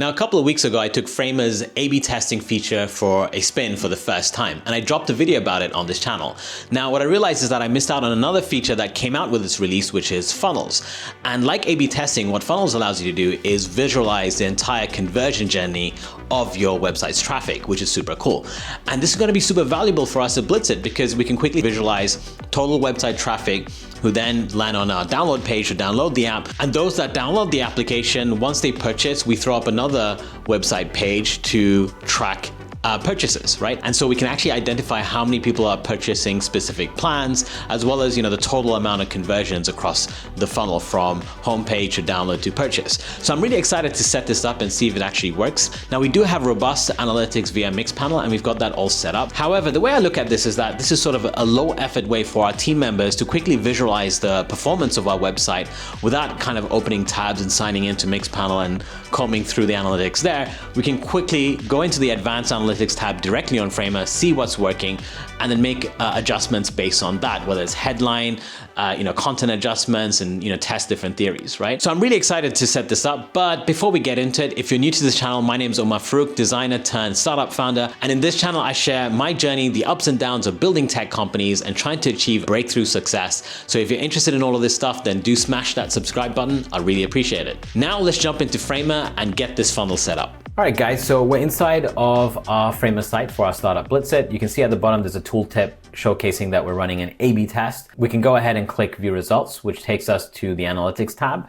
Now, a couple of weeks ago, I took Framer's A/B testing feature for a spin for the first time, and I dropped a video about it on this channel. Now, what I realized is that I missed out on another feature that came out with this release, which is funnels. And like A/B testing, what funnels allows you to do is visualize the entire conversion journey of your website's traffic, which is super cool. And this is going to be super valuable for us at Blitzit because we can quickly visualize total website traffic who then land on our download page to download the app. And those that download the application, once they purchase, we throw up another website page to track purchases, right? And so we can actually identify how many people are purchasing specific plans, as well as, the total amount of conversions across the funnel from homepage to download to purchase. So I'm really excited to set this up and see if it actually works. Now, we do have robust analytics via Mixpanel, and we've got that all set up. However, the way I look at this is that this is sort of a low effort way for our team members to quickly visualize the performance of our website without kind of opening tabs and signing into Mixpanel and combing through the analytics there. We can quickly go into the advanced analytics tab directly on Framer, see what's working, and then make adjustments based on that, whether it's headline, content adjustments, and test different theories, right? So I'm really excited to set this up. But before we get into it, if you're new to this channel, my name is Omar Farouk, designer turned startup founder, and in this channel I share my journey, the ups and downs of building tech companies and trying to achieve breakthrough success. So if you're interested in all of this stuff, then do smash that subscribe button. I really appreciate it. Now let's jump into Framer and get this funnel set up. All right, guys, so we're inside of our Framer site for our startup Blitzit. You can see at the bottom there's a tooltip showcasing that we're running an A/B test. We can go ahead and click View Results, which takes us to the Analytics tab.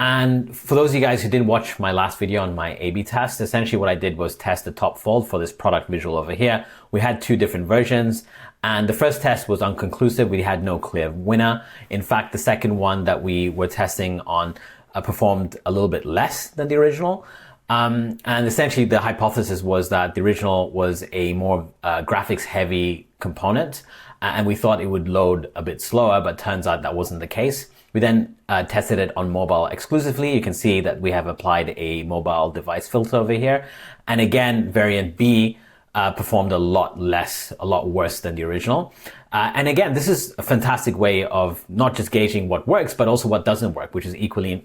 And for those of you guys who didn't watch my last video on my A/B test, essentially what I did was test the top fold for this product visual over here. We had two different versions, and the first test was unconclusive. We had no clear winner. In fact, the second one that we were testing on performed a little bit less than the original. And essentially the hypothesis was that the original was a more graphics heavy component, and we thought it would load a bit slower, but turns out that wasn't the case. We then tested it on mobile exclusively. You can see that we have applied a mobile device filter over here. And again, variant B performed a lot worse than the original. And again, this is a fantastic way of not just gauging what works, but also what doesn't work, which is equally,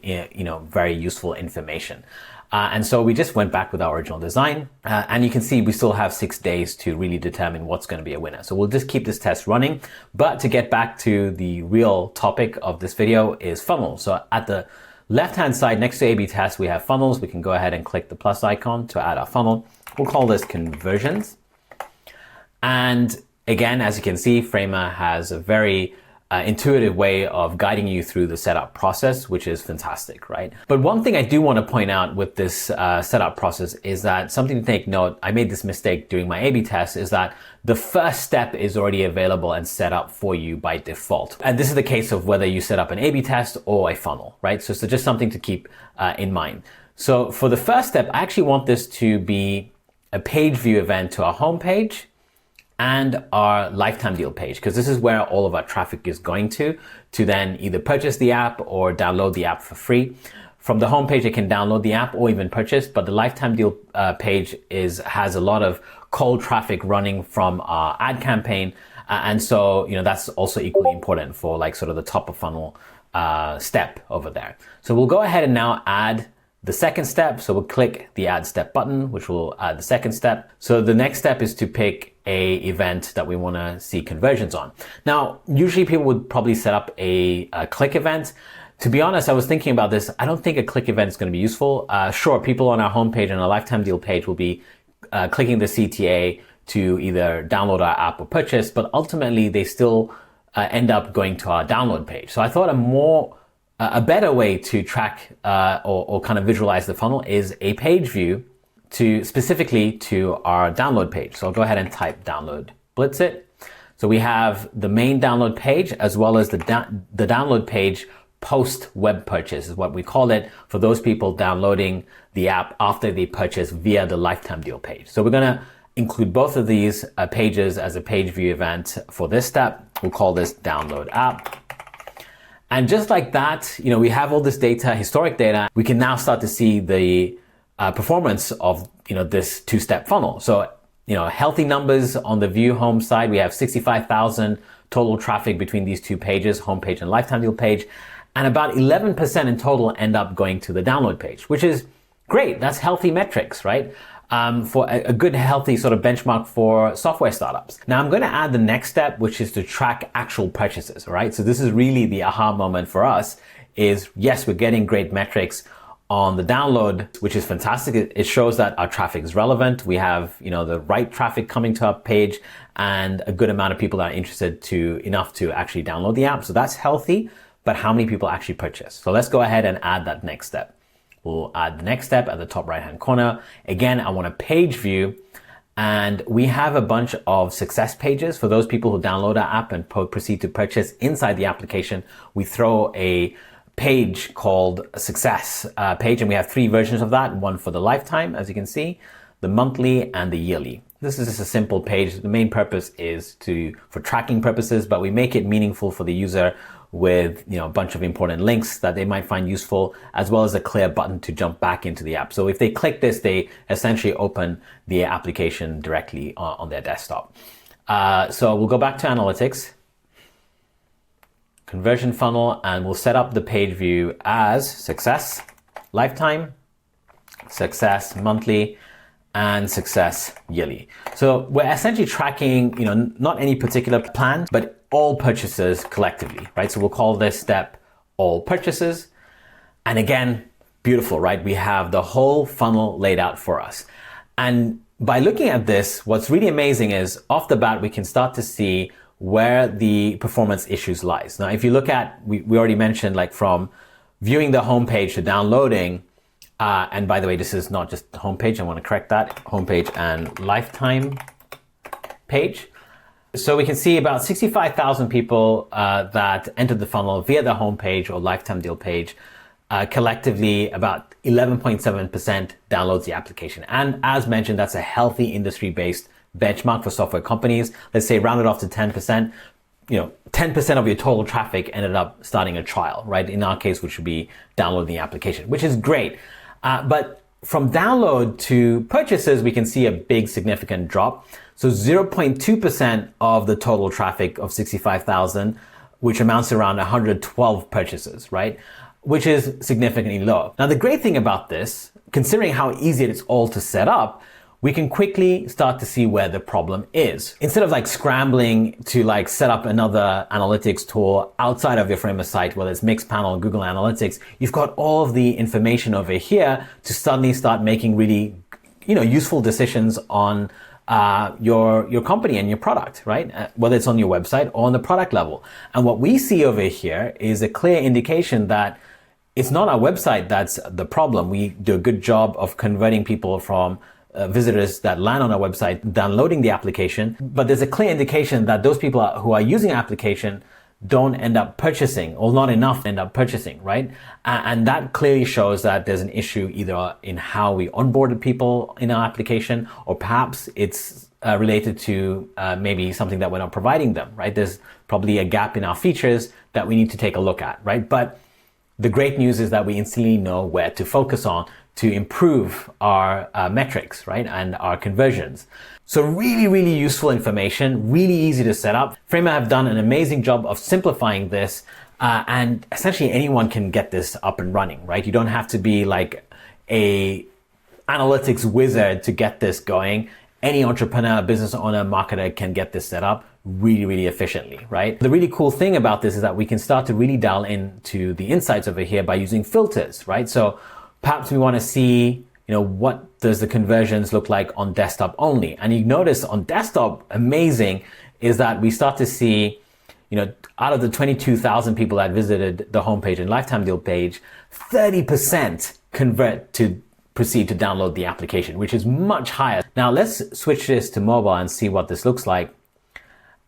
very useful information. And so we just went back with our original design, and you can see we still have 6 days to really determine what's going to be a winner. So we'll just keep this test running. But to get back to the real topic of this video is funnels. So at the left-hand side next to A/B test, we have funnels. We can go ahead and click the plus icon to add our funnel. We'll call this conversions. And again, as you can see, Framer has a very intuitive way of guiding you through the setup process, which is fantastic, right? But one thing I do want to point out with this setup process is that something to take note, I made this mistake doing my A/B test, is that the first step is already available and set up for you by default. And this is the case of whether you set up an A/B test or a funnel, right? So just something to keep in mind. So for the first step, I actually want this to be a page view event to our homepage and our lifetime deal page, because this is where all of our traffic is going to then either purchase the app or download the app for free. From the homepage, they can download the app or even purchase, but the lifetime deal page has a lot of cold traffic running from our ad campaign. And so, that's also equally important for like sort of the top of funnel step over there. So we'll go ahead and now add the second step. So we'll click the add step button, which will add the second step. So the next step is to pick a event that we want to see conversions on. Now, usually people would probably set up a click event. To be honest, I was thinking about this. I don't think a click event is going to be useful. Sure, people on our homepage and our lifetime deal page will be clicking the CTA to either download our app or purchase, but ultimately they still end up going to our download page. So I thought a better way to track or kind of visualize the funnel is a page view specifically to our download page. So I'll go ahead and type download Blitzit. So we have the main download page as well as the download page post web purchase is what we call it for those people downloading the app after they purchase via the lifetime deal page. So we're going to include both of these pages as a page view event for this step. We'll call this download app. And just like that, we have all this data, historic data. We can now start to see the performance of, this two-step funnel. So, healthy numbers on the view home side. We have 65,000 total traffic between these two pages, homepage and lifetime deal page. And about 11% in total end up going to the download page, which is Great, that's healthy metrics, right? For a good, healthy sort of benchmark for software startups. Now I'm going to add the next step, which is to track actual purchases, right? So this is really the aha moment for us is, yes, we're getting great metrics on the download, which is fantastic. It shows that our traffic is relevant. We have, the right traffic coming to our page and a good amount of people that are interested enough to actually download the app. So that's healthy, but how many people actually purchase? So let's go ahead and add that next step. We'll add the next step at the top right-hand corner. Again, I want a page view, and we have a bunch of success pages for those people who download our app and proceed to purchase. Inside the application, we throw a page called a success page, and we have 3 versions of that. One for the lifetime, as you can see, the monthly, and the yearly. This is just a simple page. The main purpose is for tracking purposes, but we make it meaningful for the user with a bunch of important links that they might find useful, as well as a clear button to jump back into the app. So if they click this, they essentially open the application directly on their desktop. So we'll go back to analytics, conversion funnel, and we'll set up the page view as success lifetime, success monthly, and success yearly. So we're essentially tracking, not any particular plan, but all purchases collectively, right? So we'll call this step all purchases. And again, beautiful, right? We have the whole funnel laid out for us. And by looking at this, what's really amazing is off the bat, we can start to see where the performance issues lies. Now, if you look at, we already mentioned, like from viewing the homepage to downloading, and by the way, this is not just the homepage. I want to correct that. Homepage and lifetime page. So we can see about 65,000 people that entered the funnel via the homepage or lifetime deal page. Collectively, about 11.7% downloads the application. And as mentioned, that's a healthy industry-based benchmark for software companies. Let's say round it off to 10%. 10% of your total traffic ended up starting a trial, right? In our case, which would be downloading the application, which is great. But from download to purchases, we can see a big significant drop. So 0.2% of the total traffic of 65,000, which amounts to around 112 purchases, right? Which is significantly low. Now, the great thing about this, considering how easy it is all to set up, we can quickly start to see where the problem is. Instead of scrambling to set up another analytics tool outside of your Framer site, whether it's Mixpanel, Google Analytics, you've got all of the information over here to suddenly start making really, useful decisions on your company and your product, right? Whether it's on your website or on the product level. And what we see over here is a clear indication that it's not our website that's the problem. We do a good job of converting people from visitors that land on our website, downloading the application, but there's a clear indication that those people who are using our application don't end up purchasing, or not enough end up purchasing, right? And that clearly shows that there's an issue either in how we onboarded people in our application, or perhaps it's related to maybe something that we're not providing them, right? There's probably a gap in our features that we need to take a look at, right? But the great news is that we instantly know where to focus on to improve our metrics, right? And our conversions. So really, really useful information, really easy to set up. Framer have done an amazing job of simplifying this, and essentially anyone can get this up and running, right? You don't have to be like a analytics wizard to get this going. Any entrepreneur, business owner, marketer can get this set up really, really efficiently, right? The really cool thing about this is that we can start to really dial into the insights over here by using filters, right? So perhaps we want to see, what does the conversions look like on desktop only? And you notice on desktop, amazing, is that we start to see, out of the 22,000 people that visited the homepage and lifetime deal page, 30% convert to proceed to download the application, which is much higher. Now let's switch this to mobile and see what this looks like.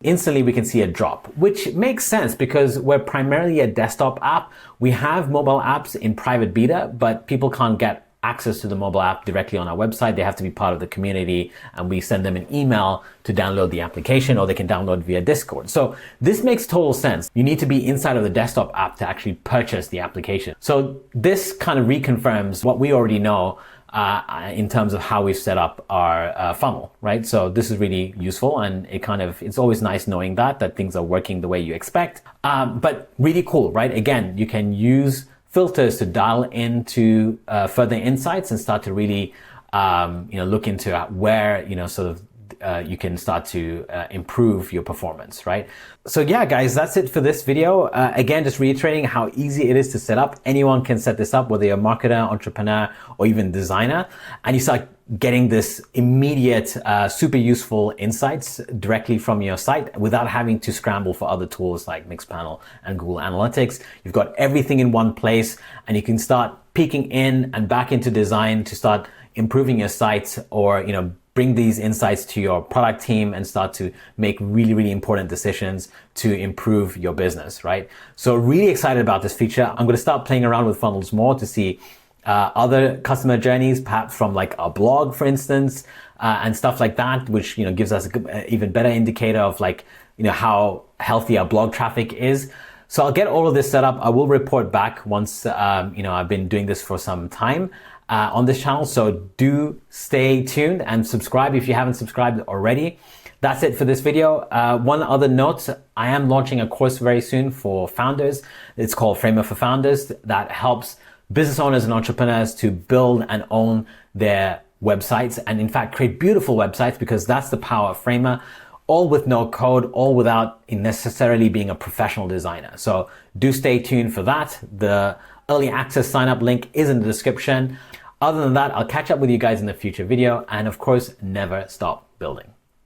Instantly we can see a drop, which makes sense because we're primarily a desktop app. We have mobile apps in private beta, but people can't get access to the mobile app directly on our website. They have to be part of the community, and we send them an email to download the application, or they can download via Discord. So this makes total sense. You need to be inside of the desktop app to actually purchase the application. So this kind of reconfirms what we already know in terms of how we've set up our funnel, right? So this is really useful, and it's always nice knowing that things are working the way you expect. But really cool, right? Again, you can use filters to dial into further insights and start to really look into where you can start to improve your performance, right? So yeah, guys, that's it for this video. Again, just reiterating how easy it is to set up. Anyone can set this up, whether you're a marketer, entrepreneur, or even designer, and you start getting this immediate, super useful insights directly from your site without having to scramble for other tools like Mixpanel and Google Analytics. You've got everything in one place, and you can start peeking in and back into design to start improving your site, or bring these insights to your product team and start to make really, really important decisions to improve your business, right? So really excited about this feature. I'm going to start playing around with funnels more to see other customer journeys, perhaps from like a blog, for instance, and stuff like that, which gives us an even better indicator of how healthy our blog traffic is. So I'll get all of this set up. I will report back once I've been doing this for some time on this channel. So do stay tuned and subscribe if you haven't subscribed already. That's it for this video. One other note, I am launching a course very soon for founders. It's called Framer for Founders, that helps business owners and entrepreneurs to build and own their websites, and in fact create beautiful websites, because that's the power of Framer, all with no code, all without necessarily being a professional designer. So do stay tuned for that. The early access sign up link is in the description. Other than that, I'll catch up with you guys in a future video, and of course, never stop building.